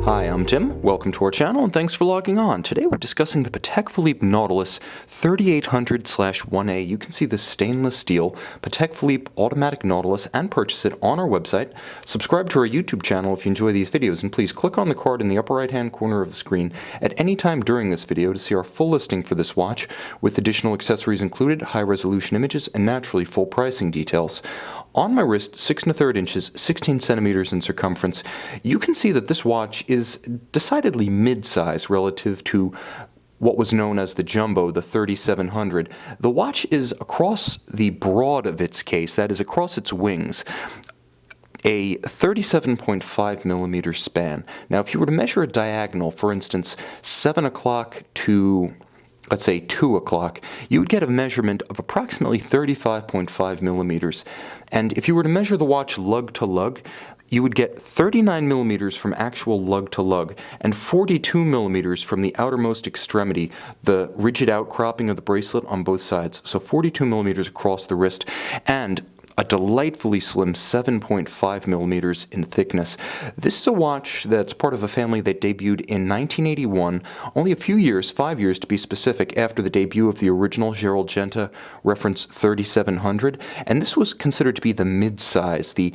Hi, I'm Tim. Welcome to our channel and thanks for logging on. Today we're discussing the Patek Philippe Nautilus 3800/1A. You can see the stainless steel Patek Philippe automatic Nautilus and purchase it on our website. Subscribe to our YouTube channel if you enjoy these videos, and please click on the card in the upper right hand corner of the screen at any time during this video to see our full listing for this watch with additional accessories included, high resolution images, and naturally full pricing details. On my wrist, 6 1/3 inches, 16 centimeters in circumference, you can see that this watch is decidedly mid-size relative to what was known as the Jumbo, the 3700. The watch is across the broad of its case, that is across its wings, a 37.5 millimeter span. Now, if you were to measure a diagonal, for instance, 7 o'clock to, let's say, 2 o'clock, you would get a measurement of approximately 35.5 millimeters. And if you were to measure the watch lug to lug, you would get 39 millimeters from actual lug to lug and 42 millimeters from the outermost extremity, the rigid outcropping of the bracelet on both sides. So 42 millimeters across the wrist and a delightfully slim 7.5 millimeters in thickness. This is a watch that's part of a family that debuted in 1981, only a few years, 5 years to be specific, after the debut of the original Gerald Genta reference 3700, and this was considered to be the mid-size, the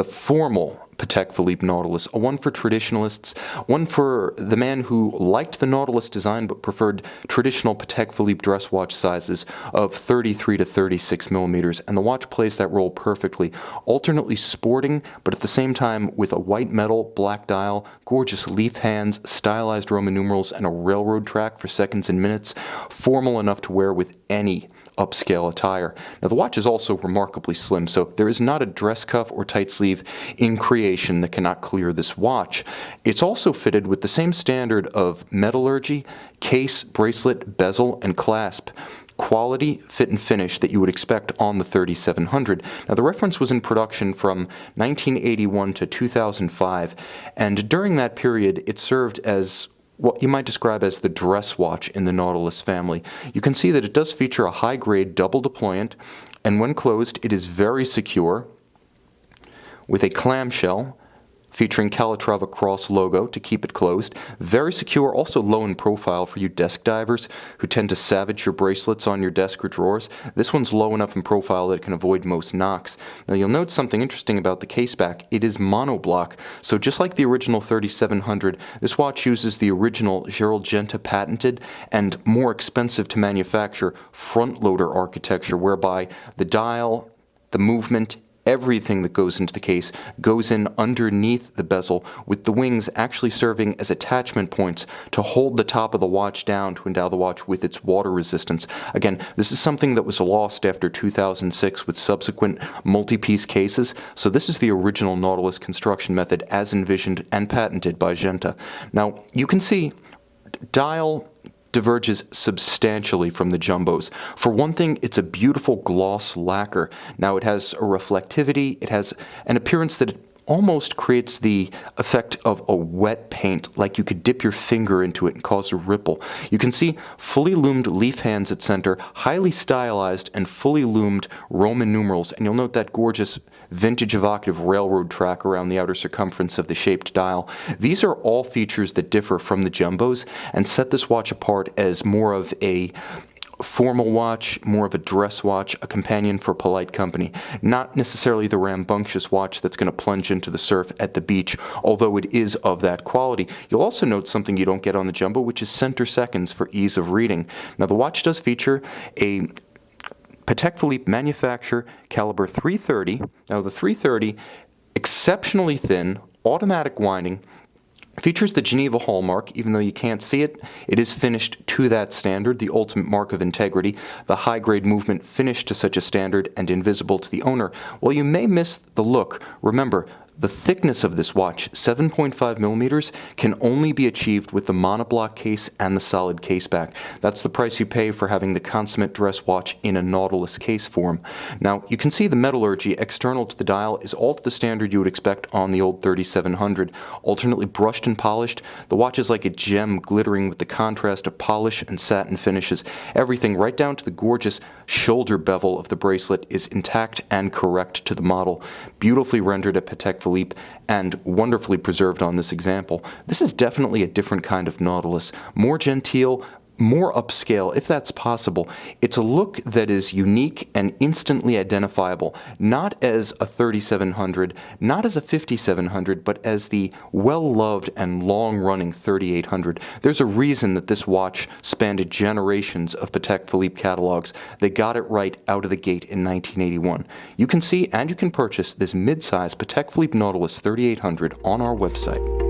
formal Patek Philippe Nautilus, a one for traditionalists, one for the man who liked the Nautilus design but preferred traditional Patek Philippe dress watch sizes of 33 to 36 millimeters, and the watch plays that role perfectly, alternately sporting, but at the same time with a white metal, black dial, gorgeous leaf hands, stylized Roman numerals, and a railroad track for seconds and minutes, formal enough to wear with any upscale attire. Now, the watch is also remarkably slim, so there is not a dress cuff or tight sleeve in creation that cannot clear this watch. It's also fitted with the same standard of metallurgy, case, bracelet, bezel, and clasp. Quality, fit, and finish that you would expect on the 3700. Now, the reference was in production from 1981 to 2005, and during that period, it served as what you might describe as the dress watch in the Nautilus family. You can see that it does feature a high-grade double deployant, and when closed, it is very secure with a clamshell featuring Calatrava Cross logo to keep it closed. Very secure, also low in profile for you desk divers who tend to savage your bracelets on your desk or drawers. This one's low enough in profile that it can avoid most knocks. Now, you'll note something interesting about the caseback. It is monoblock, so just like the original 3700, this watch uses the original Gerald Genta patented and more expensive to manufacture front loader architecture, whereby the dial, the movement, everything that goes into the case goes in underneath the bezel, with the wings actually serving as attachment points to hold the top of the watch down to endow the watch with its water resistance. Again, this is something that was lost after 2006 with subsequent multi-piece cases, so this is the original Nautilus construction method as envisioned and patented by Genta. Now, you can see dial diverges substantially from the Jumbos. For one thing, it's a beautiful gloss lacquer. Now, it has a reflectivity, it has an appearance that almost creates the effect of a wet paint, like you could dip your finger into it and cause a ripple. You can see fully loomed leaf hands at center, highly stylized and fully loomed Roman numerals, and you'll note that gorgeous vintage evocative railroad track around the outer circumference of the shaped dial. These are all features that differ from the Jumbos and set this watch apart as more of a formal watch, more of a dress watch, a companion for polite company. Not necessarily the rambunctious watch that's going to plunge into the surf at the beach, although it is of that quality. You'll also note something you don't get on the Jumbo, which is center seconds for ease of reading. Now, the watch does feature a Patek Philippe manufacture caliber 330. Now, the 330, exceptionally thin, automatic winding, features the Geneva hallmark. Even though you can't see it, it is finished to that standard, the ultimate mark of integrity. The high-grade movement finished to such a standard and invisible to the owner. While you may miss the look, remember, the thickness of this watch, 7.5 millimeters, can only be achieved with the monoblock case and the solid caseback. That's the price you pay for having the consummate dress watch in a Nautilus case form. Now, you can see the metallurgy external to the dial is all to the standard you would expect on the old 3700. Alternately brushed and polished, the watch is like a gem glittering with the contrast of polish and satin finishes. Everything, right down to the gorgeous shoulder bevel of the bracelet, is intact and correct to the model. Beautifully rendered at Patek Philippe Philippe and wonderfully preserved on this example. This is definitely a different kind of Nautilus, more genteel, more upscale, if that's possible. It's a look that is unique and instantly identifiable, not as a 3700, not as a 5700, but as the well-loved and long-running 3800. There's a reason that this watch spanned generations of Patek Philippe catalogs. They got it right out of the gate in 1981. You can see and you can purchase this mid-size Patek Philippe Nautilus 3800 on our website.